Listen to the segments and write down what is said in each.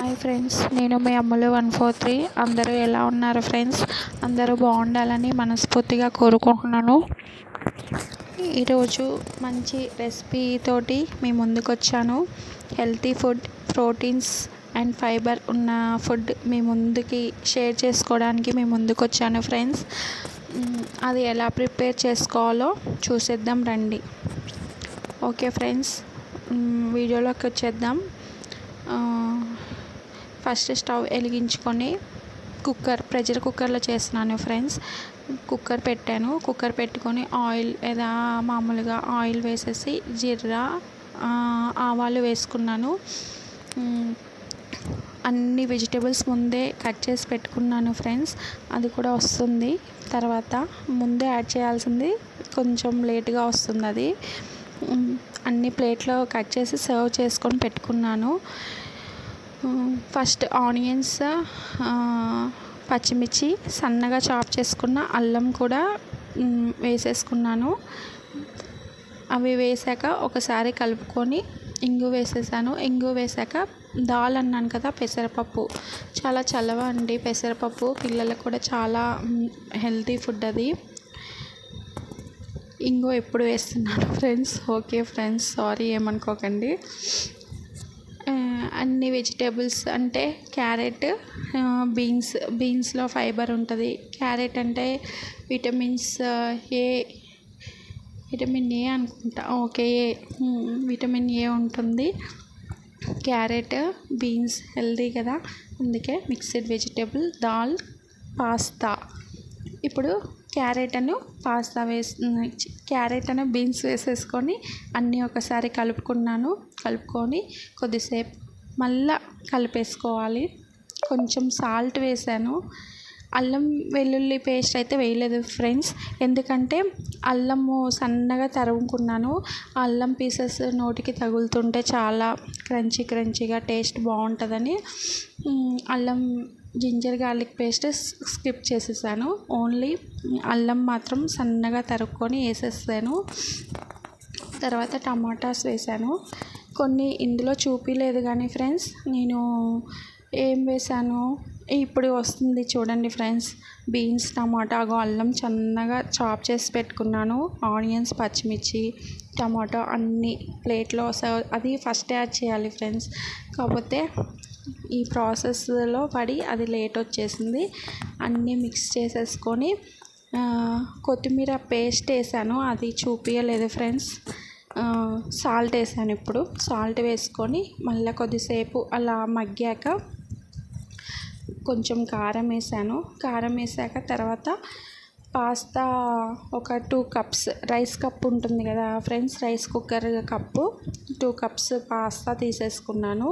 Hi friends, నేను మీ అమ్ములు 143. అందరూ ఎలా ఉన్నారు ఫ్రెండ్స్? అందరూ బాగుండాలని మనస్ఫూర్తిగా కోరుకుంటున్నాను. ఈరోజు మంచి రెసిపీ తోటి మీ ముందుకు వచ్చాను. Healthy food, proteins and fibre ఉన్న ఫుడ్ మీ ముందుకి షేర్ చేసుకోవడానికి మీ ముందుకు వచ్చాను ఫ్రెండ్స్. అది ఎలా ప్రిపేర్ చేసుకోవాలో చూసేద్దాం రండి. ఓకే ఫ్రెండ్స్, వీడియోలోకి వచ్చేద్దాం. ఫస్ట్ స్టవ్ వెలిగించుకొని ప్రెషర్ కుక్కర్లో చేస్తున్నాను ఫ్రెండ్స్. కుక్కర్ పెట్టాను. కుక్కర్ పెట్టుకొని ఆయిల్ లేదా మామూలుగా ఆయిల్ వేసేసి జీరా ఆవాలు వేసుకున్నాను. అన్ని వెజిటేబుల్స్ ముందే కట్ చేసి పెట్టుకున్నాను ఫ్రెండ్స్. అది కూడా వస్తుంది తర్వాత. ముందే యాడ్ చేయాల్సింది కొంచెం లేట్గా వస్తుంది. అది అన్ని ప్లేట్లో కట్ చేసి సర్వ్ చేసుకొని పెట్టుకున్నాను. ఫస్ట్ ఆనియన్స్, పచ్చిమిర్చి, సన్నగా చాప్ చేసుకున్న అల్లం కూడా వేసేసుకున్నాను. అవి వేసాక ఒకసారి కలుపుకొని ఇంగు వేసేసాను. ఇంగు వేసాక దాల్ అన్నాను కదా, పెసరపప్పు. చాలా చలవ అండి పెసరపప్పు. పిల్లలకు కూడా చాలా హెల్తీ ఫుడ్ అది. ఇంగు ఎప్పుడు వేస్తున్నాను ఫ్రెండ్స్. ఓకే ఫ్రెండ్స్, సారీ ఏమనుకోకండి. అన్ని వెజిటేబుల్స్ అంటే క్యారెట్, బీన్స్లో ఫైబర్ ఉంటుంది. క్యారెట్ అంటే విటమిన్ ఏ అనుకుంటా. ఓకే, విటమిన్ ఏ ఉంటుంది. క్యారెట్, బీన్స్ హెల్దీ కదా, అందుకే మిక్స్డ్ వెజిటేబుల్ దాల్, పాస్తా. ఇప్పుడు క్యారెట్ అను బీన్స్ వేసేసుకొని అన్నీ ఒకసారి కలుపుకొని కొద్దిసేపు మళ్ళా కలిపేసుకోవాలి. కొంచెం సాల్ట్ వేసాను. అల్లం వెల్లుల్లి పేస్ట్ అయితే వేయలేదు ఫ్రెండ్స్, ఎందుకంటే అల్లము సన్నగా తరుగుకున్నాను. అల్లం పీసెస్ నోటికి తగులుతుంటే చాలా క్రంచీగా టేస్ట్ బాగుంటుందని అల్లం జింజర్ గార్లిక్ పేస్ట్ స్కిప్ చేసేసాను. ఓన్లీ అల్లం మాత్రం సన్నగా తరుక్కొని వేసేసాను. తర్వాత టమాటాస్ వేసాను. కొన్ని ఇందులో చూపించలేదు కానీ ఫ్రెండ్స్, నేను ఏం వేసాను ఇప్పుడు వస్తుంది చూడండి ఫ్రెండ్స్. బీన్స్, టమాటా, అల్లం సన్నగా చాప్ చేసి పెట్టుకున్నాను. ఆనియన్స్, పచ్చిమిర్చి, టమాటో అన్నీ ప్లేట్లో అది ఫస్ట్ యాడ్ చేయాలి ఫ్రెండ్స్. కాకపోతే ఈ ప్రాసెస్లో పడి అది లేట్ వచ్చేసింది. అన్నీ మిక్స్ చేసేసుకొని కొత్తిమీర పేస్ట్ వేసాను. అది చూపించలేదు ఫ్రెండ్స్. సాల్ట్ వేసాను. ఇప్పుడు సాల్ట్ వేసుకొని మళ్ళీ కొద్దిసేపు అలా మగ్గాక కొంచెం కారం వేసాను. కారం వేసాక తర్వాత పాస్తా ఒక 2 కప్స్, రైస్ కప్ ఉంటుంది కదా friends, rice cooker cup, 2 cups pasta తీసేసుకున్నాను.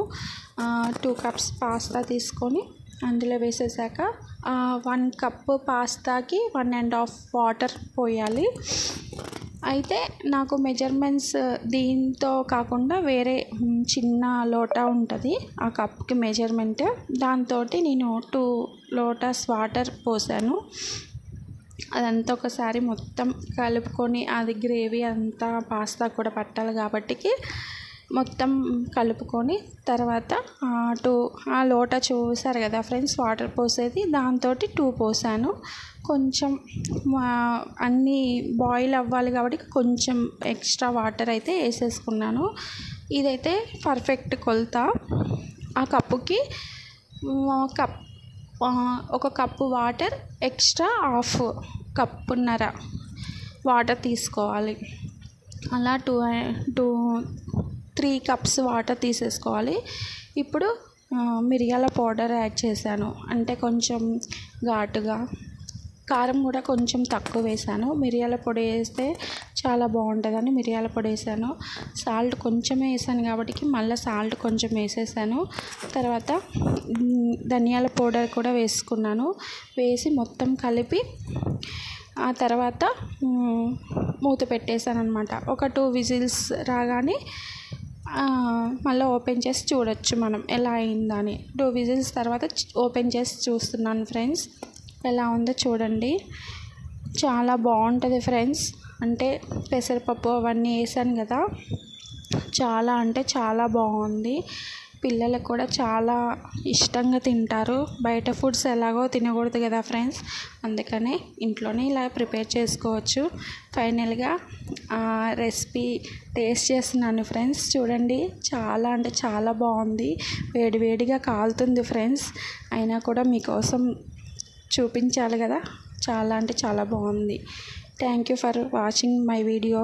2 కప్స్ పాస్తా తీసుకొని అందులో వేసేసాక 1 కప్పు పాస్తాకి 1.5 వాటర్ పోయాలి. అయితే నాకు మెజర్మెంట్స్ దీంతో కాకుండా వేరే చిన్న లోటా ఉంటుంది ఆ కప్కి మెజర్మెంట్. దాంతో నేను 2 లోటాస్ వాటర్ పోసాను. అదంతా ఒకసారి మొత్తం కలుపుకొని, అది గ్రేవీ అంతా పాస్తా కూడా పట్టాలి కాబట్టి మొత్తం కలుపుకొని తర్వాత ఆ లోటా చూసారు కదా ఫ్రెండ్స్ వాటర్ పోసేది, దాంతో 2 పోసాను. కొంచెం అన్నీ బాయిల్ అవ్వాలి కాబట్టి కొంచెం ఎక్స్ట్రా వాటర్ అయితే వేసేసుకున్నాను. ఇదైతే పర్ఫెక్ట్ కొలత. ఆ కప్పుకి ఒక కప్పు వాటర్ ఎక్స్ట్రా 1/2 కప్పున్నర వాటర్ తీసుకోవాలి. అలా 3 కప్స్ వాటర్ తీసేసుకోవాలి. ఇప్పుడు మిరియాల పౌడర్ యాడ్ చేశాను, అంటే కొంచెం ఘాటుగా. కారం కూడా కొంచెం తక్కువ వేసాను. మిరియాల పొడి వేస్తే చాలా బాగుంటుందని మిరియాల పొడి వేసాను. సాల్ట్ కొంచెమే వేసాను కాబట్టి మళ్ళీ సాల్ట్ కొంచెం వేసేసాను. తర్వాత ధనియాల పౌడర్ కూడా వేసుకున్నాను. వేసి మొత్తం కలిపి ఆ తర్వాత మూత పెట్టేసాను అనమాట. ఒక 2 విజిల్స్ రాగానే మళ్ళీ ఓపెన్ చేసి చూడొచ్చు మనం ఎలా అయిందని. 2 విజిల్స్ తర్వాత ఓపెన్ చేసి చూస్తున్నాను ఫ్రెండ్స్. ఎలా ఉందో చూడండి. చాలా బాగుంటుంది ఫ్రెండ్స్. అంటే పెసరపప్పు అవన్నీ వేసాను కదా, చాలా అంటే చాలా బాగుంది. పిల్లలు కూడా చాలా ఇష్టంగా తింటారు. బయట ఫుడ్స్ ఎలాగో తినకూడదు కదా ఫ్రెండ్స్, అందుకనే ఇంట్లోనే ఇలా ప్రిపేర్ చేసుకోవచ్చు. ఫైనల్గా రెసిపీ టేస్ట్ చేస్తున్నాను ఫ్రెండ్స్. చూడండి, చాలా అంటే చాలా బాగుంది. వేడివేడిగా కాలుతుంది ఫ్రెండ్స్, అయినా కూడా మీకోసం చూపించాలి కదా. చాలా అంటే చాలా బాగుంది. Thank you for watching my video.